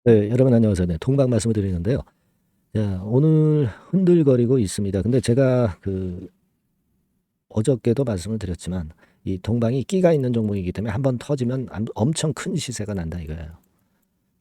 네, 여러분 안녕하세요. 네, 동방 말씀을 드리는데요. 자, 오늘 흔들거리고 있습니다. 근데 제가 어저께도 말씀을 드렸지만 이 동방이 끼가 있는 종목이기 때문에 한번 터지면 엄청 큰 시세가 난다 이거예요.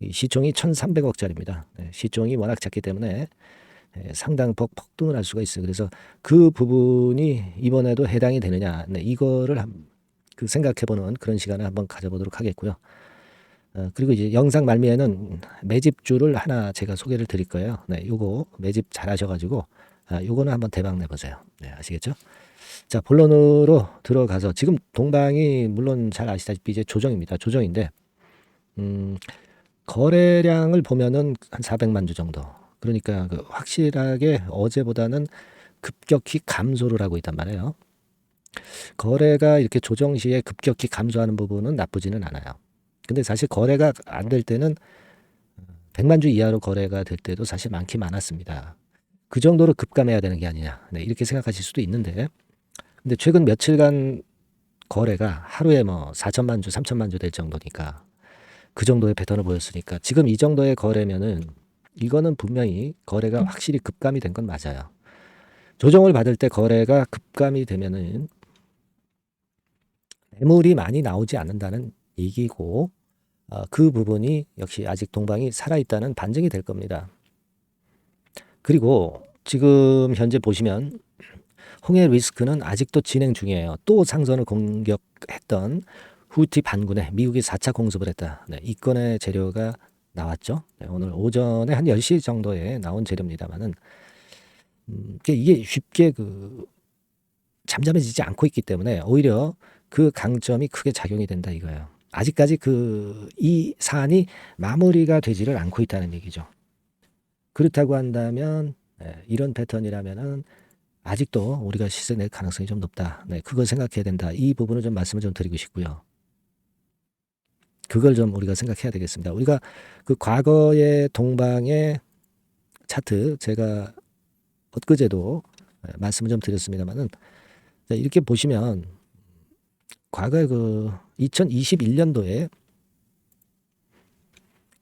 이 시총이 1,300억짜리입니다. 네, 시총이 워낙 작기 때문에 상당폭 폭등을 할 수가 있어요. 그래서 그 부분이 이번에도 해당이 되느냐, 네, 이거를 생각해보는 그런 시간을 한번 가져보도록 하겠고요. 그리고 이제 영상 말미에는 매집주를 하나 제가 소개를 드릴 거예요. 네, 요거 매집 잘 하셔가지고, 요거는 한번 대박 내보세요. 네, 아시겠죠? 자, 본론으로 들어가서 지금 동방이 물론 잘 아시다시피 이제 조정입니다. 조정인데, 음, 거래량을 보면은 한 400만 주 정도. 그러니까 확실하게 어제보다는 급격히 감소를 하고 있단 말이에요. 거래가 이렇게 조정 시에 급격히 감소하는 부분은 나쁘지는 않아요. 근데 사실 거래가 안 될 때는 100만 주 이하로 거래가 될 때도 사실 많긴 많았습니다. 그 정도로 급감해야 되는 게 아니냐. 네, 이렇게 생각하실 수도 있는데, 근데 최근 며칠간 거래가 하루에 뭐 4천만 주, 3천만 주 될 정도니까 그 정도의 패턴을 보였으니까 지금 이 정도의 거래면은 이거는 분명히 거래가 확실히 급감이 된 건 맞아요. 조정을 받을 때 거래가 급감이 되면은 매물이 많이 나오지 않는다는 얘기고, 그 부분이 역시 아직 동방이 살아있다는 반증이 될 겁니다. 그리고 지금 현재 보시면 홍해 리스크는 아직도 진행 중이에요. 또 상선을 공격했던 후티 반군에 미국이 4차 공습을 했다. 네, 이 건의 재료가 나왔죠. 네, 오늘 오전에 한 10시 정도에 나온 재료입니다만은 이게 쉽게 잠잠해지지 않고 있기 때문에 오히려 그 강점이 크게 작용이 된다 이거예요. 아직까지 이 사안이 마무리가 되지를 않고 있다는 얘기죠. 그렇다고 한다면 이런 패턴이라면은 아직도 우리가 시세 낼 가능성이 좀 높다. 네, 그걸 생각해야 된다. 이 부분을 좀 말씀을 좀 드리고 싶고요. 그걸 좀 우리가 생각해야 되겠습니다. 우리가 그 과거의 동방의 차트 제가 엊그제도 말씀을 좀 드렸습니다만은 이렇게 보시면 과거에 2021년도에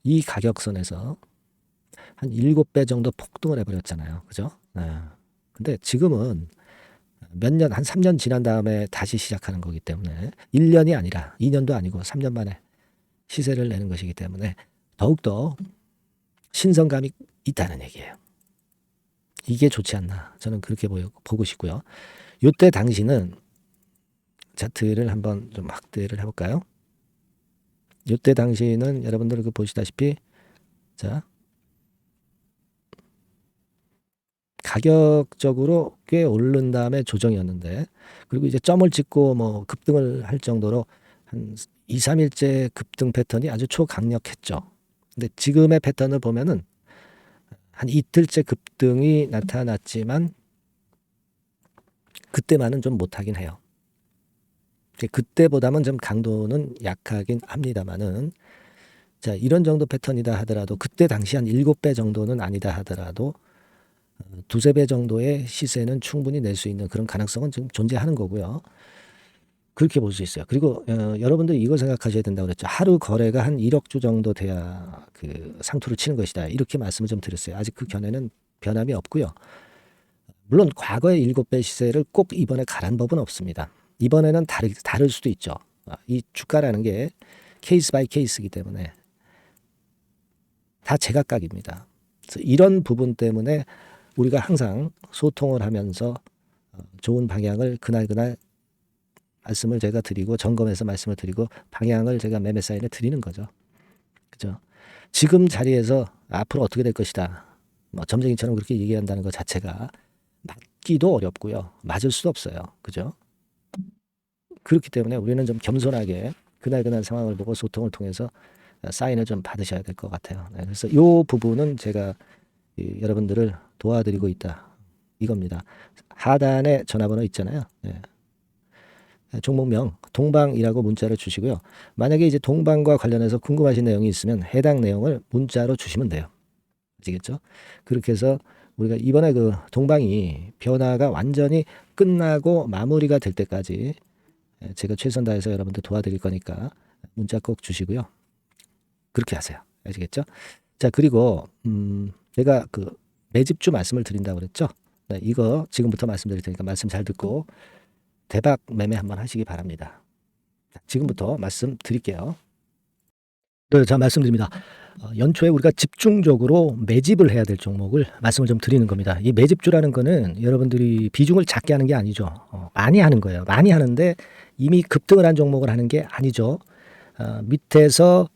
이 가격선에서 한 7배 정도 폭등을 해버렸잖아요. 그죠? 근데 지금은 몇 년, 한 3년 지난 다음에 다시 시작하는 거기 때문에 1년이 아니라 2년도 아니고 3년 만에 시세를 내는 것이기 때문에 더욱더 신선감이 있다는 얘기예요. 이게 좋지 않나. 저는 그렇게 보고 싶고요. 이때 당시는 차트를 한번 좀 확대를 해볼까요? 이때 당시는 여러분들 보시다시피 자 가격적으로 꽤 오른 다음에 조정이었는데 그리고 이제 점을 찍고 뭐 급등을 할 정도로 한 2, 3일째 급등 패턴이 아주 초강력했죠. 근데 지금의 패턴을 보면은 한 이틀째 급등이 나타났지만 그때만은 좀 못하긴 해요. 그때보다는 좀 강도는 약하긴 합니다만은 자 이런 정도 패턴이다 하더라도 그때 당시 한 7배 정도는 아니다 하더라도 두세 배 정도의 시세는 충분히 낼 수 있는 그런 가능성은 지금 존재하는 거고요. 그렇게 볼 수 있어요. 그리고 여러분들 이거 생각하셔야 된다고 그랬죠. 하루 거래가 한 1억 주 정도 돼야 상투를 치는 것이다. 이렇게 말씀을 좀 드렸어요. 아직 그 견해는 변함이 없고요. 물론 과거의 7배 시세를 꼭 이번에 가란 법은 없습니다. 이번에는 다를 수도 있죠. 이 주가라는 게 케이스 바이 케이스이기 때문에 다 제각각입니다. 그래서 이런 부분 때문에 우리가 항상 소통을 하면서 좋은 방향을 그날 말씀을 제가 드리고 점검해서 말씀을 드리고 방향을 제가 매매 사인에 드리는 거죠. 그죠? 지금 자리에서 앞으로 어떻게 될 것이다. 뭐 점쟁이처럼 그렇게 얘기한다는 것 자체가 맞기도 어렵고요. 맞을 수도 없어요. 그죠? 그렇기 때문에 우리는 좀 겸손하게 그날 상황을 보고 소통을 통해서 사인을 좀 받으셔야 될 것 같아요. 네, 그래서 이 부분은 제가 여러분들을 도와드리고 있다. 이겁니다. 하단에 전화번호 있잖아요. 네. 종목명 동방이라고 문자를 주시고요. 만약에 이제 동방과 관련해서 궁금하신 내용이 있으면 해당 내용을 문자로 주시면 돼요. 아시겠죠? 그렇게 해서 우리가 이번에 동방이 변화가 완전히 끝나고 마무리가 될 때까지 제가 최선 다해서 여러분들 도와드릴 거니까 문자 꼭 주시고요. 그렇게 하세요. 아시겠죠? 자, 그리고 제가 그 매집주 말씀을 드린다고 그랬죠. 네, 이거 지금부터 말씀드릴 테니까 말씀 잘 듣고 대박 매매 한번 하시기 바랍니다. 자, 지금부터 말씀드릴게요. 네, 자, 말씀드립니다. 연초에 우리가 집중적으로 매집을 해야 될 종목을 말씀을 좀 드리는 겁니다. 이 매집주라는 거는 여러분들이 비중을 작게 하는 게 아니죠. 많이 하는 거예요. 많이 하는데 이미 급등을 한 종목을 하는 게 아니죠. 밑에서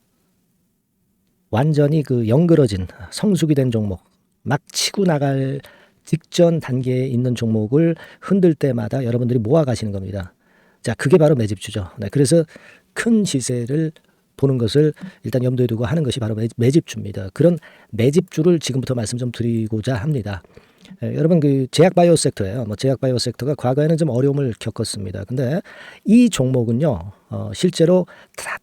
완전히 그 영그러진 성숙이 된 종목, 막 치고 나갈 직전 단계에 있는 종목을 흔들 때마다 여러분들이 모아 가시는 겁니다. 자, 그게 바로 매집주죠. 네, 그래서 큰 시세를 보는 것을 일단 염두에 두고 하는 것이 바로 매집주입니다. 그런 매집주를 지금부터 말씀 좀 드리고자 합니다. 여러분 그 제약바이오 섹터예요. 뭐 제약바이오 섹터가 과거에는 좀 어려움을 겪었습니다. 근데 이 종목은요, 실제로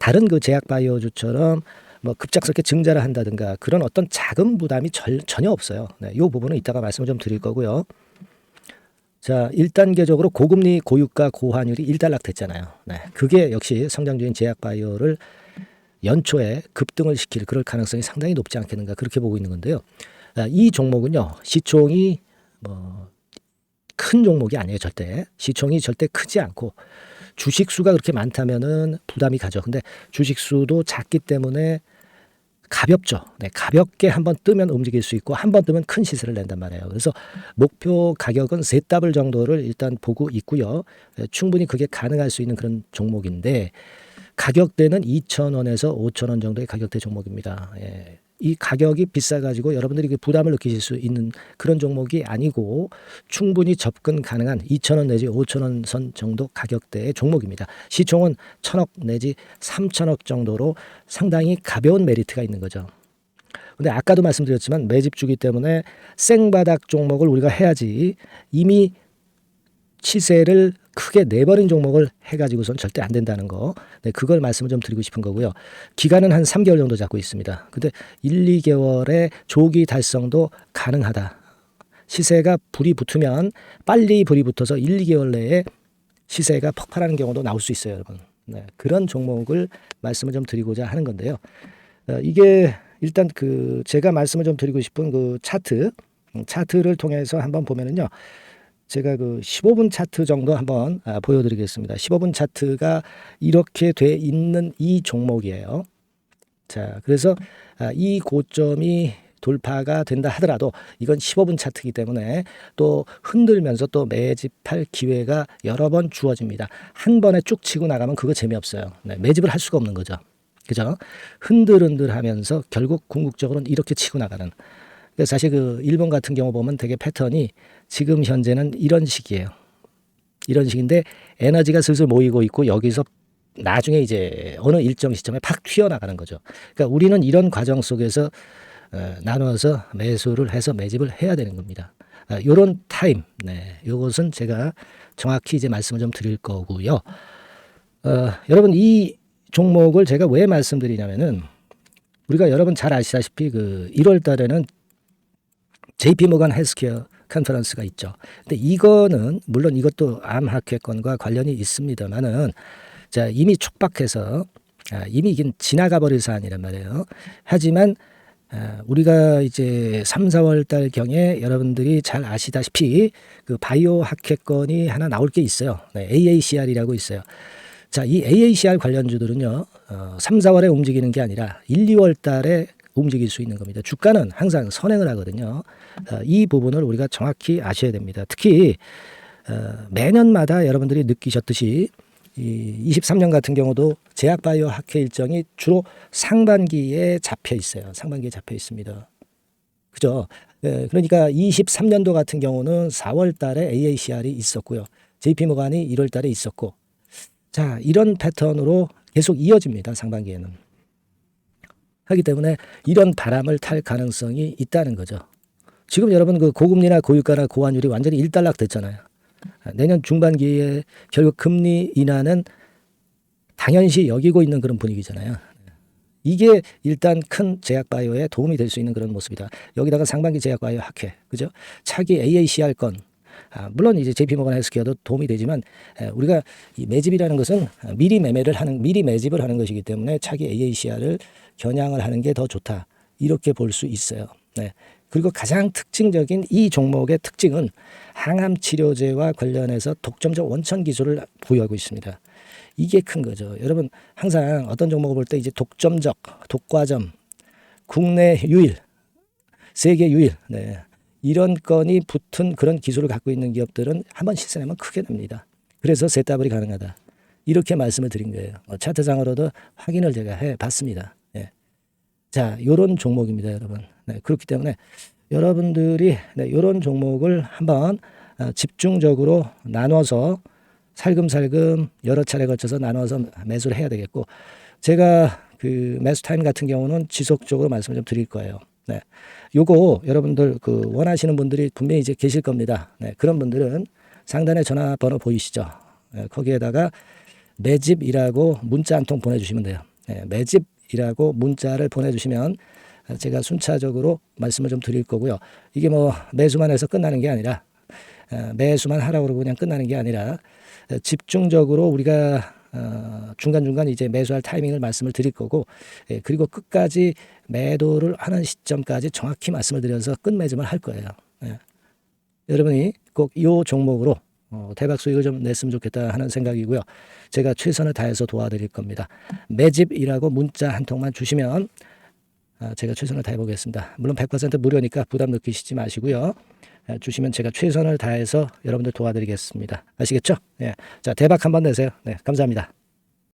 다른 그 제약바이오주처럼 뭐 급작스럽게 증자를 한다든가 그런 어떤 자금 부담이 전혀 없어요. 네, 이 부분은 이따가 말씀을 좀 드릴 거고요. 자, 1단계적으로 고금리, 고유가, 고환율이 일단락됐잖아요. 네, 그게 역시 성장주인 제약바이오를 연초에 급등을 시킬 그럴 가능성이 상당히 높지 않겠는가 그렇게 보고 있는 건데요. 이 종목은요, 시총이 뭐 큰 종목이 아니에요. 절대 시총이 절대 크지 않고 주식 수가 그렇게 많다면은 부담이 가죠. 근데 주식 수도 작기 때문에 가볍죠. 네, 가볍게 한번 뜨면 움직일 수 있고 한번 뜨면 큰 시세를 낸단 말이에요. 그래서 목표 가격은 세 더블 정도를 일단 보고 있고요. 충분히 그게 가능할 수 있는 그런 종목인데 가격대는 2,000원에서 5,000원 정도의 가격대 종목입니다. 예. 이 가격이 비싸가지고 여러분들이 부담을 느끼실 수 있는 그런 종목이 아니고 충분히 접근 가능한 2,000원 내지 5,000원 선 정도 가격대의 종목입니다. 시총은 1,000억 내지 3,000억 정도로 상당히 가벼운 메리트가 있는 거죠. 근데 아까도 말씀드렸지만 매집주기 때문에 생바닥 종목을 우리가 해야지 이미 시세를 크게 내버린 종목을 해가지고선 절대 안 된다는 거. 네, 그걸 말씀을 좀 드리고 싶은 거고요. 기간은 한 3개월 정도 잡고 있습니다. 근데 1, 2개월의 조기 달성도 가능하다. 시세가 불이 붙으면 빨리 불이 붙어서 1, 2개월 내에 시세가 폭발하는 경우도 나올 수 있어요, 여러분. 네, 그런 종목을 말씀을 좀 드리고자 하는 건데요. 이게 일단 그 제가 말씀을 좀 드리고 싶은 그 차트를 통해서 한번 보면은요. 제가 그 15분 차트 정도 한번 보여드리겠습니다. 15분 차트가 이렇게 돼 있는 이 종목이에요. 자, 그래서 이 고점이 돌파가 된다 하더라도 이건 15분 차트이기 때문에 또 흔들면서 또 매집할 기회가 여러 번 주어집니다. 한 번에 쭉 치고 나가면 그거 재미없어요. 네, 매집을 할 수가 없는 거죠. 그죠? 흔들흔들하면서 결국 궁극적으로는 이렇게 치고 나가는. 사실 그 일본 같은 경우 보면 되게 패턴이 지금 현재는 이런 식이에요. 이런 식인데 에너지가 슬슬 모이고 있고 여기서 나중에 이제 어느 일정 시점에 팍 튀어나가는 거죠. 그러니까 우리는 이런 과정 속에서 나눠서 매수를 해서 매집을 해야 되는 겁니다. 요런 타임, 네, 요것은 제가 정확히 이제 말씀을 좀 드릴 거고요. 여러분 이 종목을 제가 왜 말씀드리냐면은 우리가 여러분 잘 아시다시피 그 1월 달에는 JP모간 헬스케어 컨퍼런스가 있죠. 근데 이거는 물론 이것도 암 학회권과 관련이 있습니다만은 자 이미 촉박해서 이미 이게 지나가 버릴 사안이란 말이에요. 하지만 우리가 이제 3, 4월 달 경에 여러분들이 잘 아시다시피 그 바이오 학회권이 하나 나올 게 있어요. 네, AACR이라고 있어요. 자, 이 AACR 관련주들은요, 3, 4월에 움직이는 게 아니라 1, 2월 달에 움직일 수 있는 겁니다. 주가는 항상 선행을 하거든요. 이 부분을 우리가 정확히 아셔야 됩니다. 특히 매년마다 여러분들이 느끼셨듯이 이 23년 같은 경우도 제약바이오 학회 일정이 주로 상반기에 잡혀 있어요. 상반기에 잡혀 있습니다. 그죠? 그러니까 23년도 같은 경우는 4월 달에 AACR이 있었고요. JP모간이 1월 달에 있었고 자, 이런 패턴으로 계속 이어집니다. 상반기에는. 하기 때문에 이런 바람을 탈 가능성이 있다는 거죠. 지금 여러분 그 고금리나 고유가나 고환율이 완전히 일단락 됐잖아요. 내년 중반기에 결국 금리 인하는 당연시 여기고 있는 그런 분위기잖아요. 이게 일단 큰 제약바이오에 도움이 될 수 있는 그런 모습이다. 여기다가 상반기 제약바이오 학회, 그죠? 차기 AACR 건, 물론 이제 JP모건 헬스케어도 도움이 되지만 우리가 이 매집이라는 것은 미리 매집을 하는 것이기 때문에 차기 AACR을 겨냥을 하는 게 더 좋다. 이렇게 볼 수 있어요. 네. 그리고 가장 특징적인 이 종목의 특징은 항암 치료제와 관련해서 독점적 원천 기술을 보유하고 있습니다. 이게 큰 거죠. 여러분 항상 어떤 종목을 볼 때 이제 독점적, 독과점, 국내 유일, 세계 유일, 네. 이런 건이 붙은 그런 기술을 갖고 있는 기업들은 한번 시세 내면 크게 납니다. 그래서 세더블이 가능하다. 이렇게 말씀을 드린 거예요. 차트상으로도 확인을 제가 해봤습니다. 예. 자, 요런 종목입니다, 여러분. 네, 그렇기 때문에 여러분들이 이런 종목을 한번 집중적으로 나눠서 살금살금 여러 차례 걸쳐서 나눠서 매수를 해야 되겠고, 제가 그 매수 타임 같은 경우는 지속적으로 말씀을 좀 드릴 거예요. 네. 요거 여러분들 그 원하시는 분들이 분명히 이제 계실 겁니다. 네. 그런 분들은 상단에 전화번호 보이시죠? 네. 거기에다가 매집이라고 문자 한 통 보내주시면 돼요. 네. 매집이라고 문자를 보내주시면 제가 순차적으로 말씀을 좀 드릴 거고요. 이게 뭐 매수만 해서 끝나는 게 아니라 매수만 하라고 그러고 그냥 끝나는 게 아니라 집중적으로 우리가 중간중간 이제 매수할 타이밍을 말씀을 드릴 거고, 그리고 끝까지 매도를 하는 시점까지 정확히 말씀을 드려서 끝매짐을 할 거예요. 여러분이 꼭 이 종목으로 대박 수익을 좀 냈으면 좋겠다 하는 생각이고요. 제가 최선을 다해서 도와드릴 겁니다. 매집이라고 문자 한 통만 주시면 제가 최선을 다해 보겠습니다. 물론 100% 무료니까 부담 느끼시지 마시고요. 주시면 제가 최선을 다해서 여러분들 도와드리겠습니다. 아시겠죠? 예. 자, 대박 한번 내세요. 네, 감사합니다.